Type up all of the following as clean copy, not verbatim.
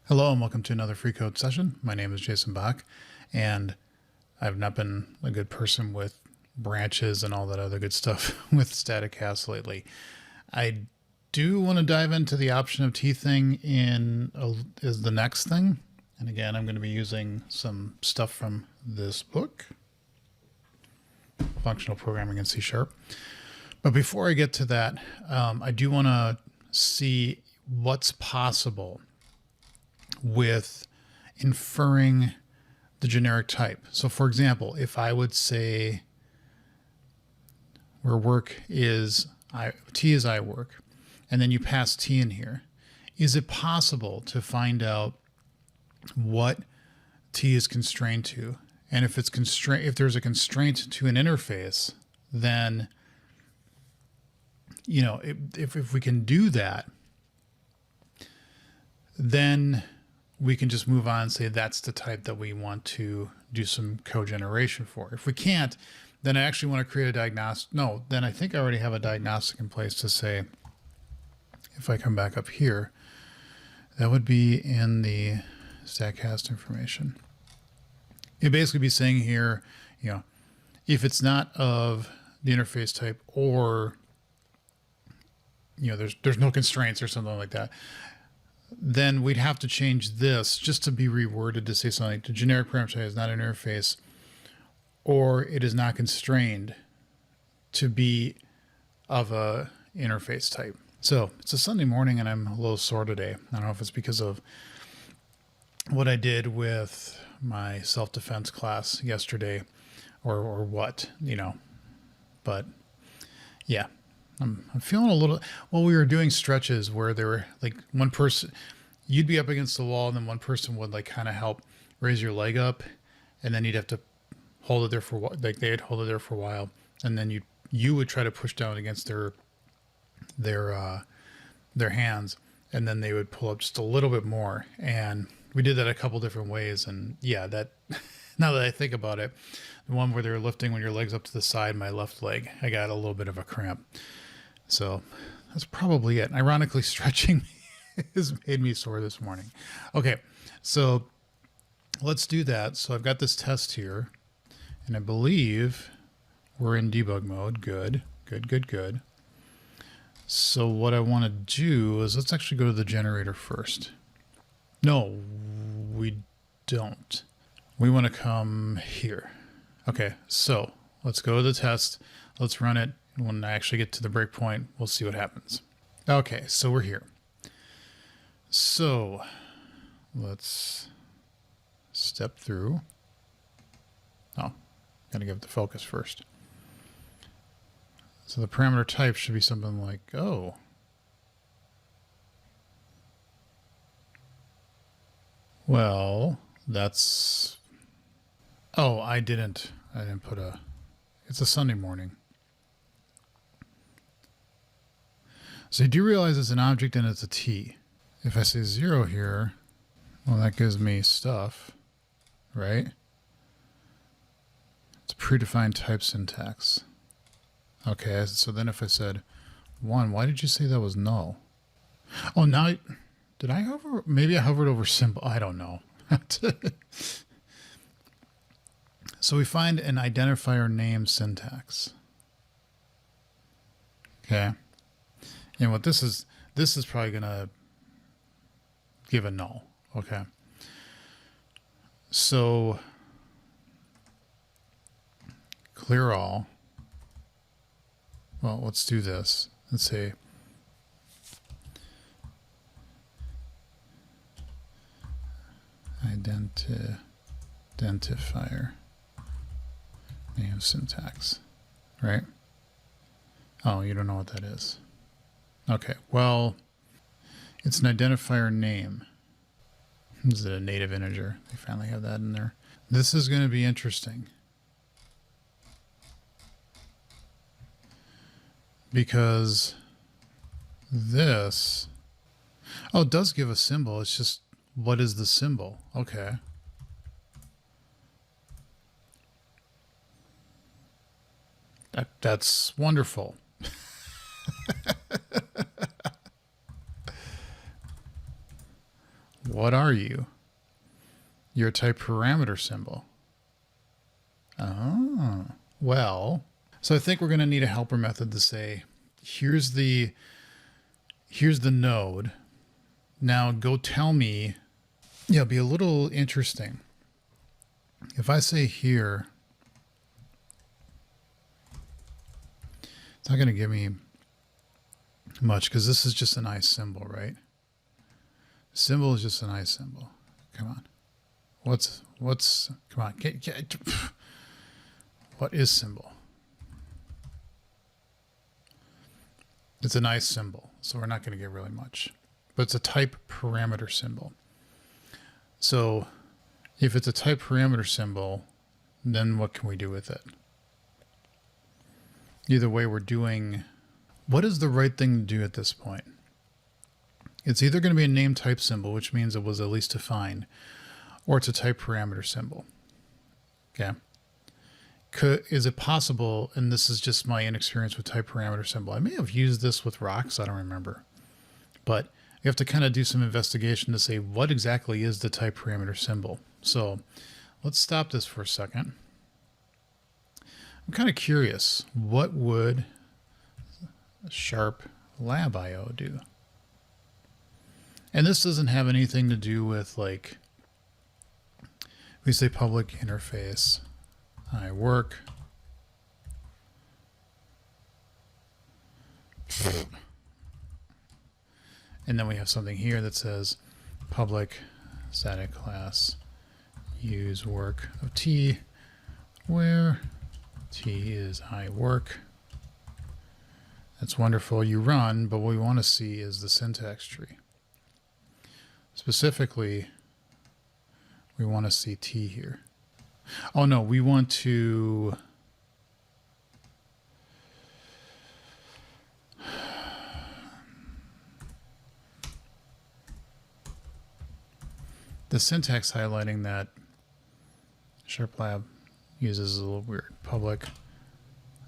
Hello and welcome to another free code session. My name is Jason Bach, and I've not been a good person with branches and all that other good stuff with StaticCast lately. I do want to dive into the option of T thing is the next thing. And again, I'm going to be using some stuff from this book, Functional Programming in C#. But before I get to that, I do want to see what's possible with inferring the generic type. So for example, if I would say where work is T is iWork, and then you pass T in here, is it possible to find out what T is constrained to? And if it's if there's a constraint to an interface, then, you know, if we can do that, then we can just move on and say that's the type that we want to do some code generation for. If we can't, then I actually want to create a diagnostic. No, then I think I already have a diagnostic in place to say, if I come back up here, that would be in the StaticCast information. It'd basically be saying here, you know, if it's not of the interface type, or, you know, there's no constraints or something like that, then we'd have to change this just to be reworded to say something like the generic parameter type is not an interface, or it is not constrained to be of a interface type. So it's a Sunday morning and I'm a little sore today. I don't know if it's because of what I did with my self-defense class yesterday or what, you know, but yeah. I'm feeling a little, well, we were doing stretches where there were like one person, you'd be up against the wall and then one person would like kind of help raise your leg up, and then you'd have to hold it there for, like they'd hold it there for a while, and then you would try to push down against their hands, and then they would pull up just a little bit more. And we did that a couple different ways. And yeah, that now that I think about it, the one where they're lifting when your leg's up to the side, my left leg, I got a little bit of a cramp. So that's probably it. Ironically, stretching has made me sore this morning. Okay, so let's do that. So I've got this test here, and I believe we're in debug mode. Good, good, good, good. So what I want to do is let's actually go to the generator first. No, we don't. We want to come here. Okay, so let's go to the test. Let's run it. When I actually get to the breakpoint, we'll see what happens. Okay, so we're here. So let's step through. Oh, gotta give it the focus first. So the parameter type should be something like, oh. Well, that's, oh, I didn't put it's a Sunday morning. So you do realize it's an object and it's a T. If I say 0 here, well, that gives me stuff, right? It's a predefined type syntax. Okay, so then if I said 1, why did you say that was null? Oh, now, did I hover? Maybe I hovered over symbol. I don't know. So we find an identifier name syntax. Okay. And what this is probably going to give a null. Okay. So clear all. Well, let's do this. Let's say identifier name syntax, right? Oh, you don't know what that is. Okay, well, it's an identifier name. Is it a native integer? They finally have that in there. This is going to be interesting, because this, oh, it does give a symbol. It's just, what is the symbol? Okay. That's wonderful. What are you? You're a type parameter symbol. Oh, well, so I think we're going to need a helper method to say, here's the node. Now go tell me, it'll be a little interesting. If I say here, it's not going to give me much because this is just a nice symbol, right? Symbol is just a nice symbol. Come on. Come on. What is symbol? It's a nice symbol, so we're not going to get really much. But it's a type parameter symbol. So if it's a type parameter symbol, then what can we do with it? Either way, we're doing, what is the right thing to do at this point? It's either going to be a name type symbol, which means it was at least defined, or it's a type parameter symbol. Okay. Is it possible, and this is just my inexperience with type parameter symbol, I may have used this with rocks, I don't remember, but you have to kind of do some investigation to say what exactly is the type parameter symbol. So let's stop this for a second. I'm kind of curious, what would sharp lab IO do? And this doesn't have anything to do with, like, we say public interface, I work. And then we have something here that says public static class use work of T, where T is I work. That's wonderful. You run, but what we want to see is the syntax tree. Specifically, we want to see T here. Oh no, we want to the syntax highlighting that Sharp Lab uses is a little weird. Public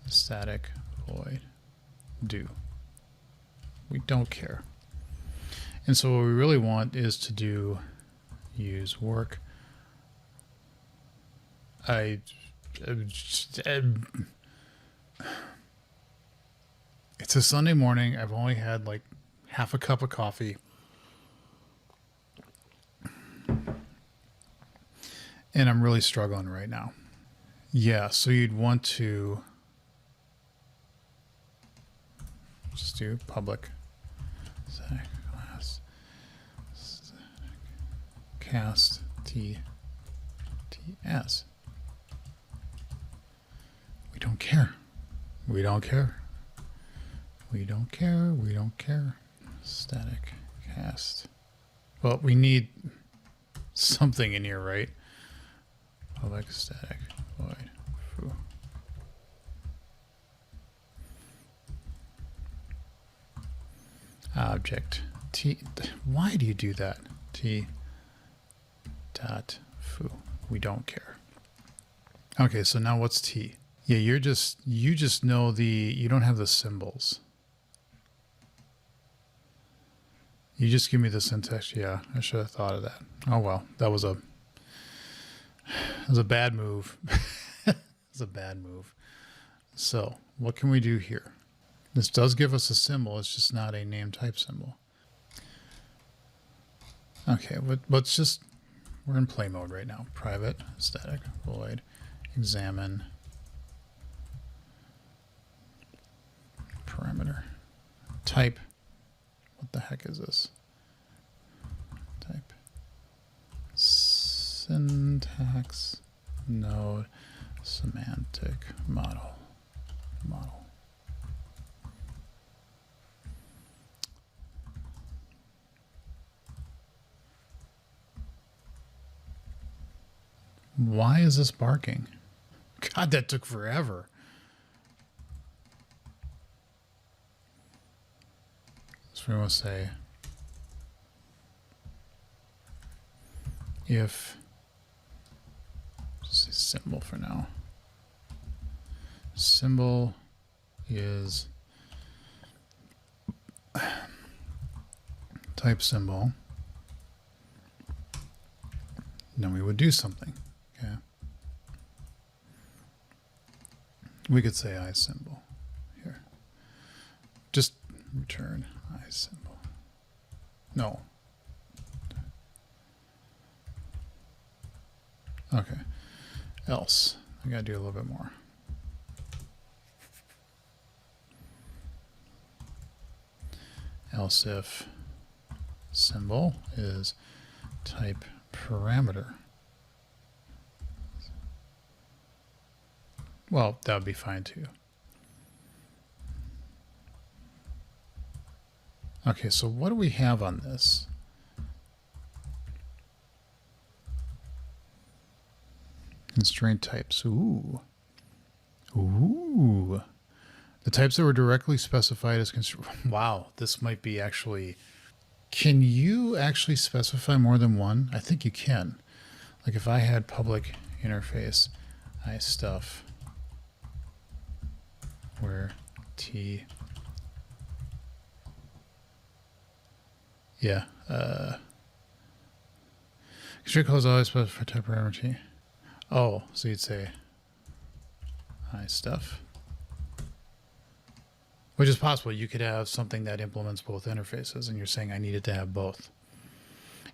static void do. We don't care. And so what we really want is to do use work. It's a Sunday morning. I've only had like half a cup of coffee. And I'm really struggling right now. Yeah, so you'd want to just do public static class static cast TS. We don't care. We don't care. We don't care. We don't care. Static cast. Well, we need something in here, right? Public static void foo. Object T. Why do you do that? T dot foo. We don't care. Okay, so now what's T? Yeah, you just know you don't have the symbols. You just give me the syntax. Yeah, I should have thought of that. Oh well, that was a bad move. It was a bad move. So what can we do here? This does give us a symbol. It's just not a name type symbol. Okay, let's just, we're in play mode right now. Private static void examine parameter type. What the heck is this? Type syntax node semantic model. Why is this barking? God, that took forever. So we want to say if, just say symbol for now, symbol is type symbol, then we would do something. Okay. We could say I symbol here. Just return I symbol. No. Okay. Else. I gotta do a little bit more. Else if symbol is type parameter. Well, that would be fine too. Okay, so what do we have on this? Constraint types. Ooh. Ooh. The types that were directly specified as constraint. Wow, this might be actually. Can you actually specify more than one? I think you can. Like if I had public interface I stuff where T. Yeah. Constraint calls always specified for type parameter T. Oh, so you'd say I stuff. Which is possible. You could have something that implements both interfaces, and you're saying I needed to have both.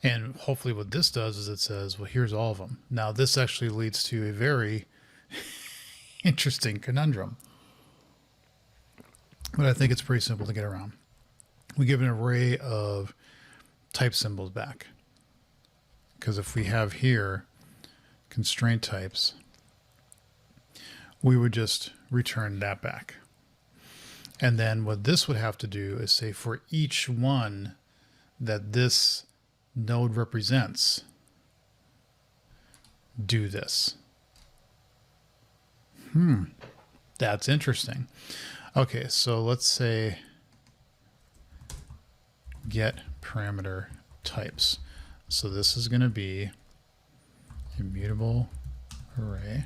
And hopefully what this does is it says, well, here's all of them. Now, this actually leads to a very interesting conundrum. But I think it's pretty simple to get around. We give an array of type symbols back. Because if we have here constraint types, we would just return that back. And then what this would have to do is say for each one that this node represents, do this. That's interesting. Okay, so let's say get parameter types. So this is going to be immutable array.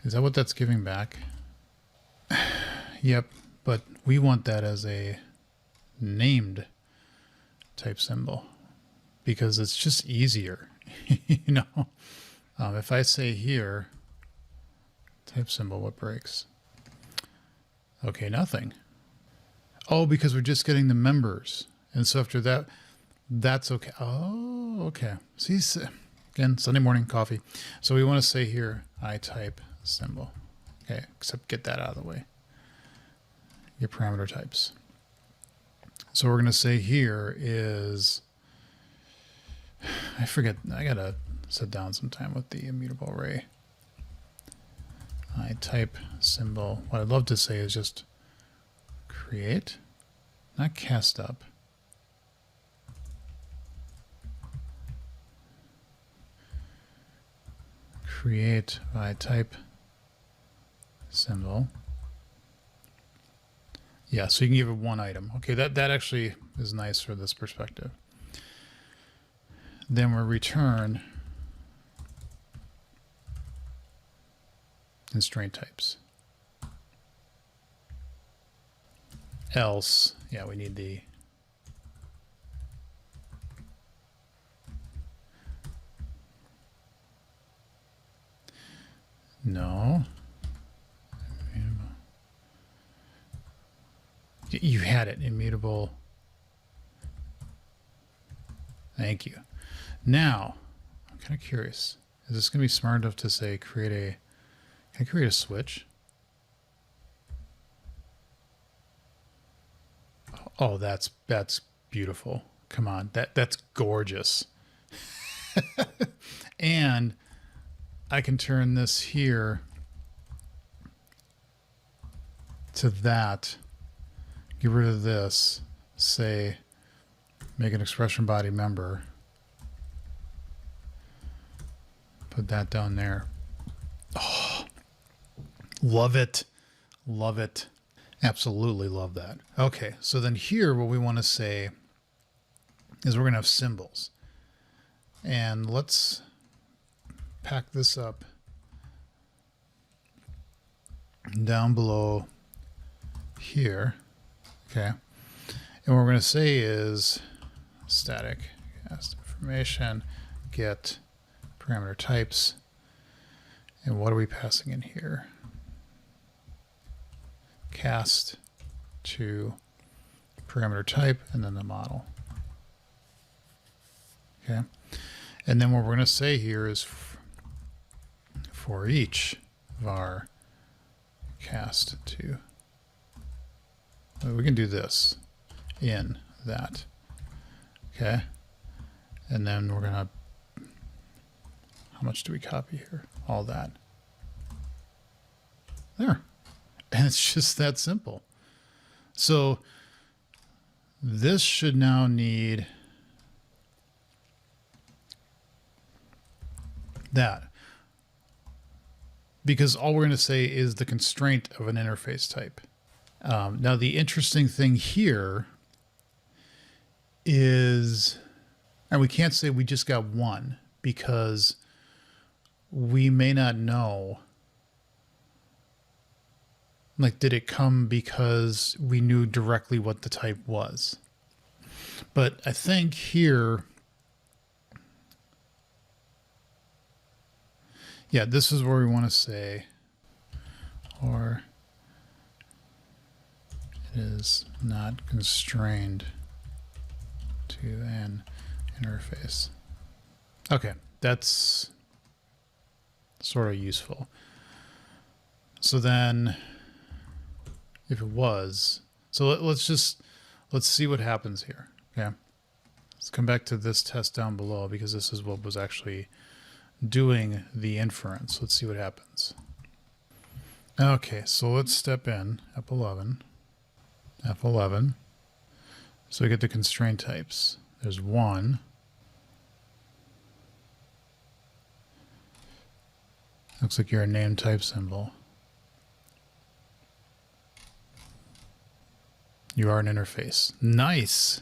Is that what that's giving back? Yep, but we want that as a named type symbol because it's just easier, you know. If I say here type symbol, what breaks? Okay, nothing. Oh, because we're just getting the members, and so after that, that's okay. Oh, okay. See, again, Sunday morning coffee. So we want to say here I type symbol. Okay, except get that out of the way. Your parameter types. So we're going to say here is, I forget, I got to sit down sometime with the immutable array. I type symbol. What I'd love to say is just create, not cast up. Create by type symbol. Yeah, so you can give it one item. Okay, that actually is nice for this perspective. Then we'll return constraint types. Else, yeah, we need the no. You had it, immutable. Thank you. Now, I'm kind of curious. Is this going to be smart enough to say create a, can I create a switch? Oh, that's beautiful. Come on, that's gorgeous. And I can turn this here to that. Get rid of this, say, make an expression body member. Put that down there. Oh, love it. Love it. Absolutely love that. Okay, so then here what we want to say is we're going to have symbols. And let's pack this up down below here. Okay. And what we're going to say is StaticCast information, get parameter types. And what are we passing in here? Cast to parameter type and then the model. Okay. And then what we're going to say here is for each var cast to, well, we can do this in that. Okay. And then we're going to, how much do we copy here? All that. There. And it's just that simple. So this should now need that, because all we're going to say is the constraint of an interface type. Now the interesting thing here is, and we can't say we just got one, because we may not know, like, did it come because we knew directly what the type was? But I think here, yeah, this is where we want to say, or it is not constrained to an interface. Okay, that's sort of useful. So then if it was, so let's see what happens here. Okay. Let's come back to this test down below, because this is what was actually doing the inference. Let's see what happens. Okay, so let's step in F11. F11. So we get the constraint types. There's one. Looks like you're a name type symbol. You are an interface. Nice.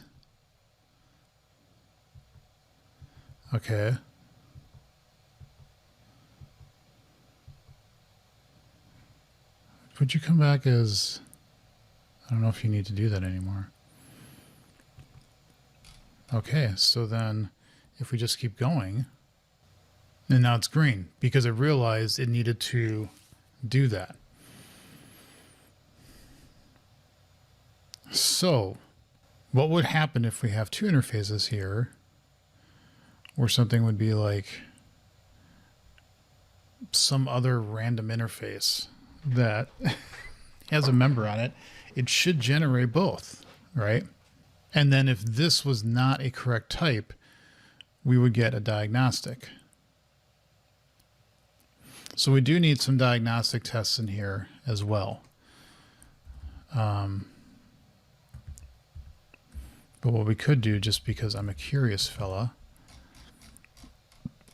Okay. Would you come back as, I don't know if you need to do that anymore. Okay, so then if we just keep going, and now it's green because it realized it needed to do that. So what would happen if we have two interfaces here, where something would be like some other random interface that has a member on it? It should generate both, right? And then if this was not a correct type, we would get a diagnostic. So we do need some diagnostic tests in here as well. But what we could do, just because I'm a curious fella,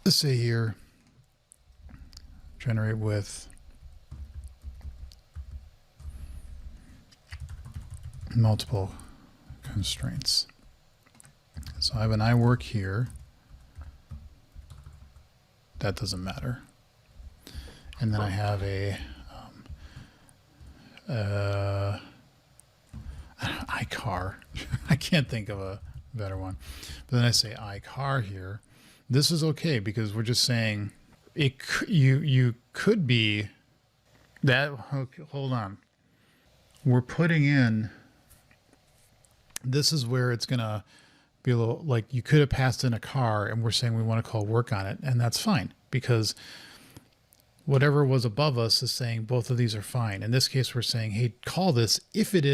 let's say here, generate with multiple constraints. So I have an I work here. That doesn't matter. And then I have a iCar. I can't think of a better one. But then I say iCar here. This is okay because we're just saying it. You could be that. Okay, hold on. We're putting in. This is where it's gonna be a little like you could have passed in a car, and we're saying we want to call work on it, and that's fine because whatever was above us is saying both of these are fine. In this case, we're saying, hey, call this if it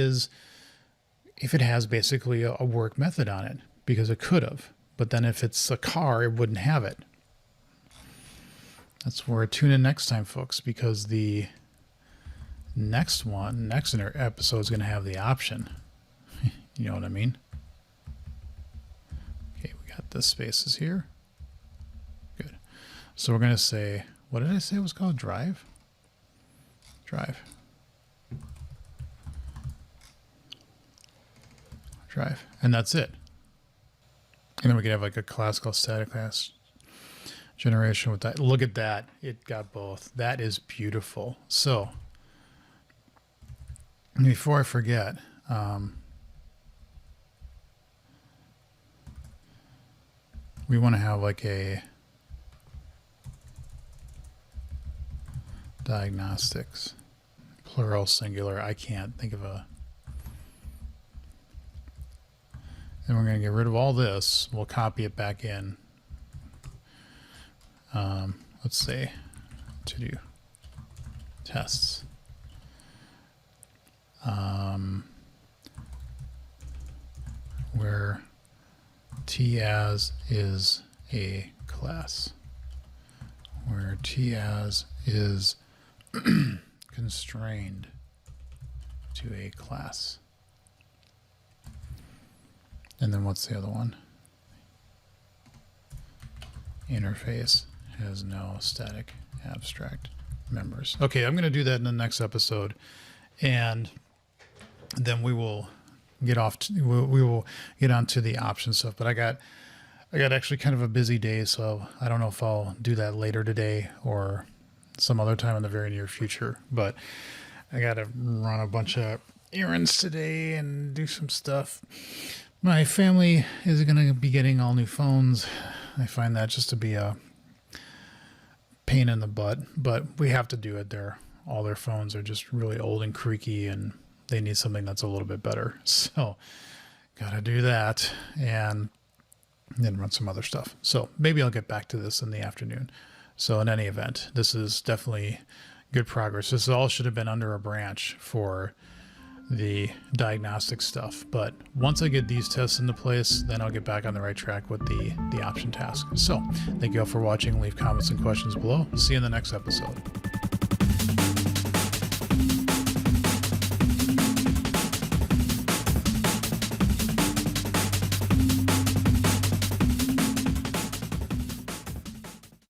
has basically a work method on it, because it could have. But then if it's a car, it wouldn't have it. That's where tune in next time, folks, because the next episode is going to have the option. You know what I mean? Okay, we got the spaces here. Good. So we're going to say, what did I say it was called? Drive? Drive. Drive. And that's it. And then we could have like a classical StaticCast generation with that. Look at that. It got both. That is beautiful. So before I forget, we want to have like a diagnostics, plural, singular. I can't think of a. And we're going to get rid of all this. We'll copy it back in. Let's say to do tests. Where TAS is a class. Where TAS is constrained to a class. And then what's the other one? Interface has no static abstract members. Okay, I'm going to do that in the next episode, and then we will get off. We will get onto the option stuff. But I got actually kind of a busy day, so I don't know if I'll do that later today or some other time in the very near future. But I got to run a bunch of errands today and do some stuff. My family is going to be getting all new phones. I find that just to be a pain in the butt, but we have to do it. All their phones are just really old and creaky, and they need something that's a little bit better. So got to do that and then run some other stuff. So maybe I'll get back to this in the afternoon. So in any event, this is definitely good progress. This all should have been under a branch for the diagnostic stuff, but once I get these tests into place, then I'll get back on the right track with the option task. So thank you all for watching. Leave comments and questions below. See you in the next episode.